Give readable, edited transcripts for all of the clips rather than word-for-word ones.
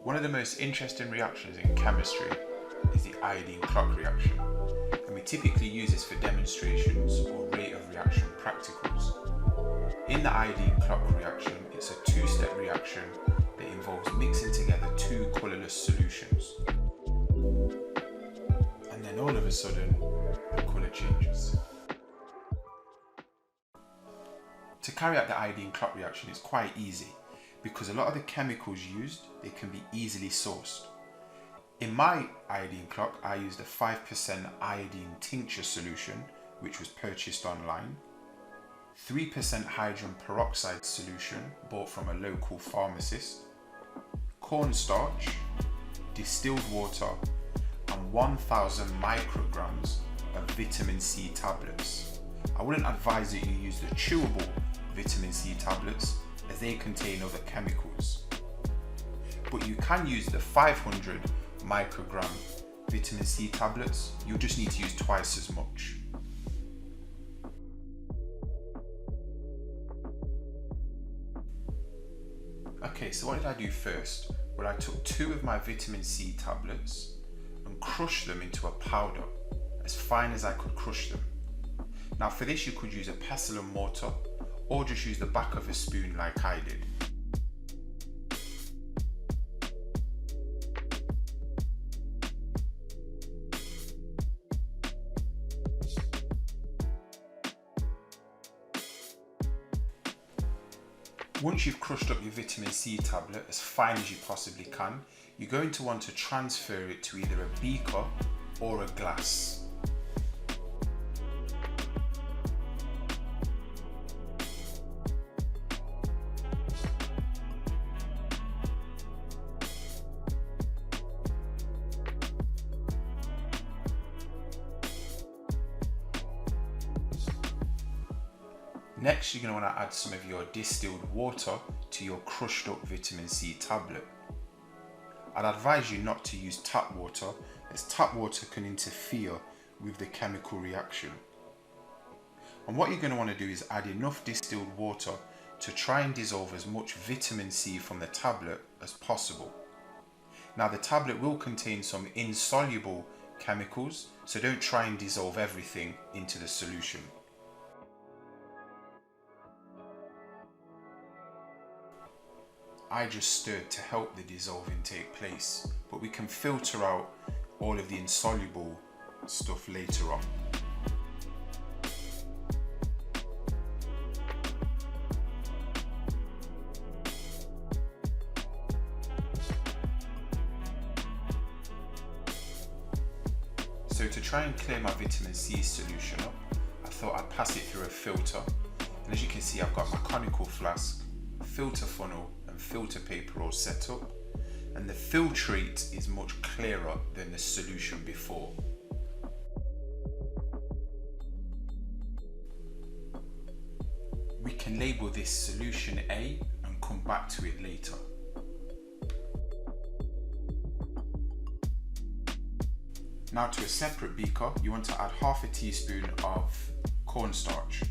One of the most interesting reactions in chemistry is the iodine clock reaction, and we typically use this for demonstrations or rate of reaction practicals. In the iodine clock reaction, it's a two-step reaction that involves mixing together two colourless solutions. And then all of a sudden, the colour changes. To carry out the iodine clock reaction is quite easy because a lot of the chemicals used, they can be easily sourced. In my iodine clock, I used a 5% iodine tincture solution, which was purchased online, 3% hydrogen peroxide solution bought from a local pharmacist, cornstarch, distilled water, and 1000 micrograms of vitamin C tablets. I wouldn't advise that you use the chewable vitamin C tablets as they contain other chemicals. But you can use the 500 microgram vitamin C tablets. You'll just need to use twice as much. Okay, so what did I do first? Well, I took 2 of my vitamin C tablets and crushed them into a powder, as fine as I could crush them. Now for this you could use a pestle and mortar, or just use the back of a spoon like I did. Once you've crushed up your vitamin C tablet as fine as you possibly can, you're going to want to transfer it to either a beaker or a glass. Next, you're going to want to add some of your distilled water to your crushed up vitamin C tablet. I'd advise you not to use tap water, as tap water can interfere with the chemical reaction. And what you're going to want to do is add enough distilled water to try and dissolve as much vitamin C from the tablet as possible. Now the tablet will contain some insoluble chemicals, so don't try and dissolve everything into the solution. I just stirred to help the dissolving take place, but we can filter out all of the insoluble stuff later on. So to try and clear my vitamin C solution up, I thought I'd pass it through a filter, and as you can see I've got my conical flask, filter funnel and filter paper all set up, and the filtrate is much clearer than the solution before. We can label this solution A and come back to it later. Now to a separate beaker, you want to add half a teaspoon of cornstarch.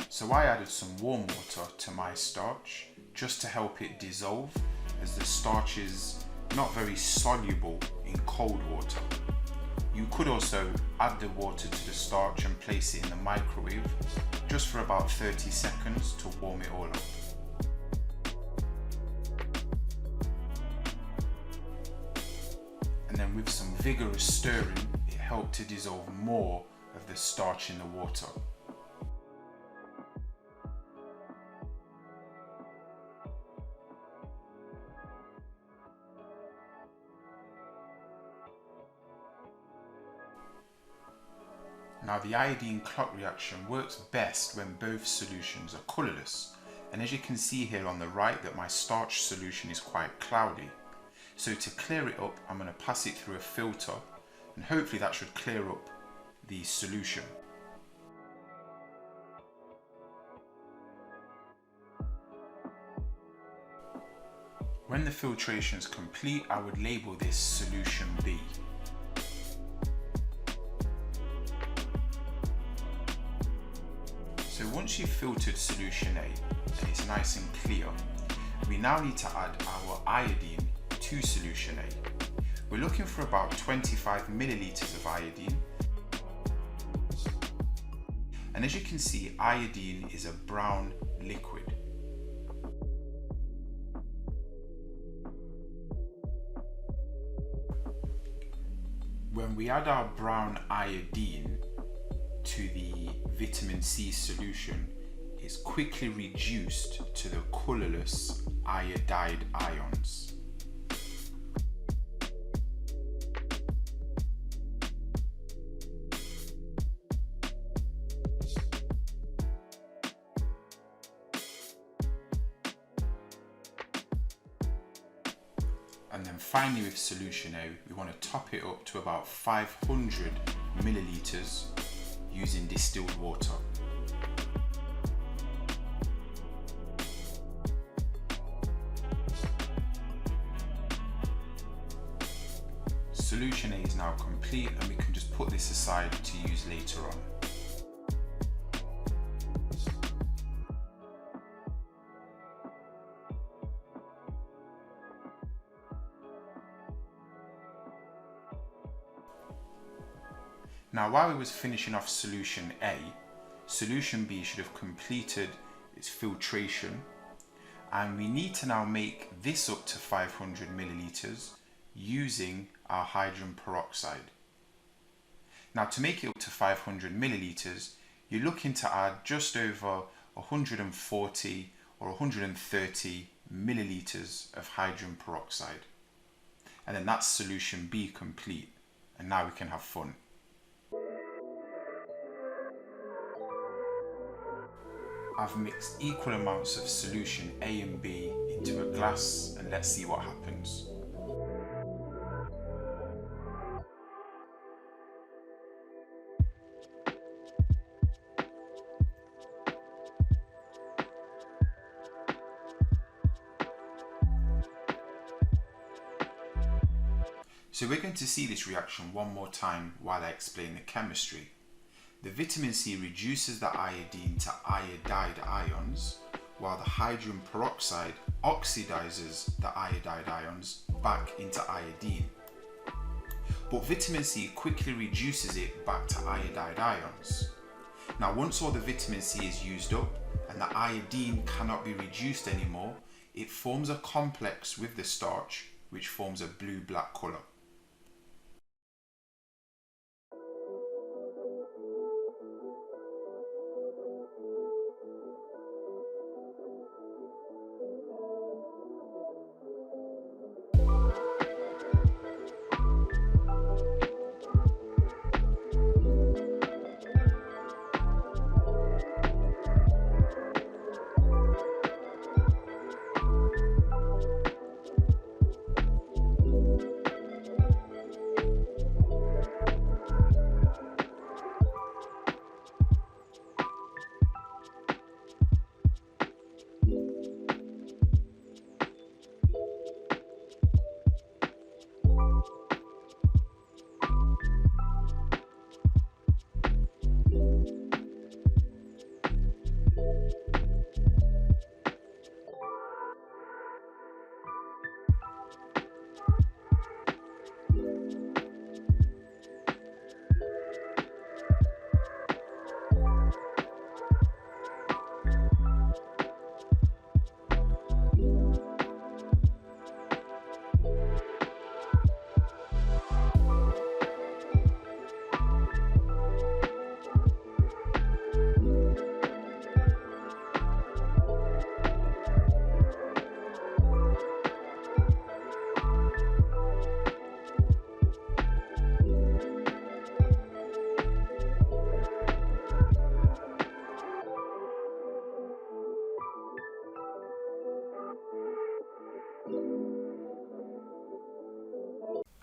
So I added some warm water to my starch just to help it dissolve, as the starch is not very soluble in cold water. You could also add the water to the starch and place it in the microwave just for about 30 seconds to warm it all up. And then with some vigorous stirring, it helped to dissolve more of the starch in the water. Now the iodine clock reaction works best when both solutions are colourless, and as you can see here on the right that my starch solution is quite cloudy. So to clear it up, I'm going to pass it through a filter, and hopefully that should clear up the solution. When the filtration is complete, I would label this solution B. So once you've filtered solution A and it's nice and clear, we now need to add our iodine to solution A. We're looking for about 25 milliliters of iodine. And as you can see, iodine is a brown liquid. When we add our brown iodine to the vitamin C solution, it's quickly reduced to the colourless iodide ions. And then finally with solution A, we want to top it up to about 500 milliliters using distilled water. Solution A is now complete and we can just put this aside to use later on. Now while we was finishing off solution A, solution B should have completed its filtration, and we need to now make this up to 500 milliliters using our hydrogen peroxide. Now to make it up to 500 milliliters, you're looking to add just over 140 or 130 milliliters of hydrogen peroxide. And then that's solution B complete, and now we can have fun. I've mixed equal amounts of solution A and B into a glass, and let's see what happens. So we're going to see this reaction one more time while I explain the chemistry. The vitamin C reduces the iodine to iodide ions, while the hydrogen peroxide oxidizes the iodide ions back into iodine. But vitamin C quickly reduces it back to iodide ions. Now once all the vitamin C is used up and the iodine cannot be reduced anymore, it forms a complex with the starch which forms a blue-black colour.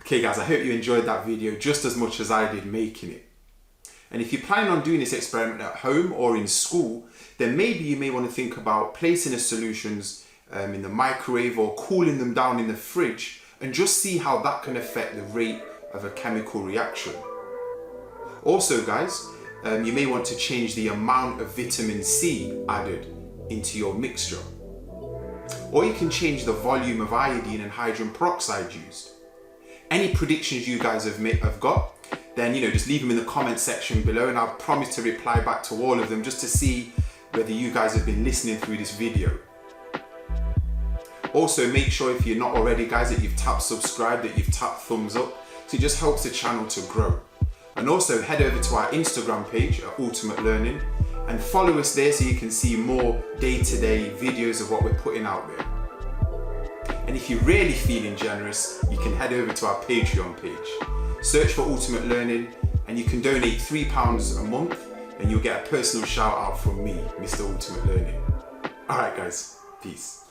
Okay guys, I hope you enjoyed that video just as much as I did making it. And if you plan on doing this experiment at home or in school, then maybe you may want to think about placing the solutions in the microwave or cooling them down in the fridge and just see how that can affect the rate of a chemical reaction. Also guys, you may want to change the amount of vitamin C added into your mixture. Or you can change the volume of iodine and hydrogen peroxide used. Any predictions you guys have got, then just leave them in the comment section below, and I'll promise to reply back to all of them just to see whether you guys have been listening through this video. Also, make sure if you're not already, guys, that you've tapped subscribe, that you've tapped thumbs up, so it just helps the channel to grow. And also head over to our Instagram page at Ultimate Learning and follow us there so you can see more day-to-day videos of what we're putting out there. And if you're really feeling generous, you can head over to our Patreon page. Search for Ultimate Learning and you can donate £3 a month and you'll get a personal shout out from me, Mr. Ultimate Learning. Alright guys, peace.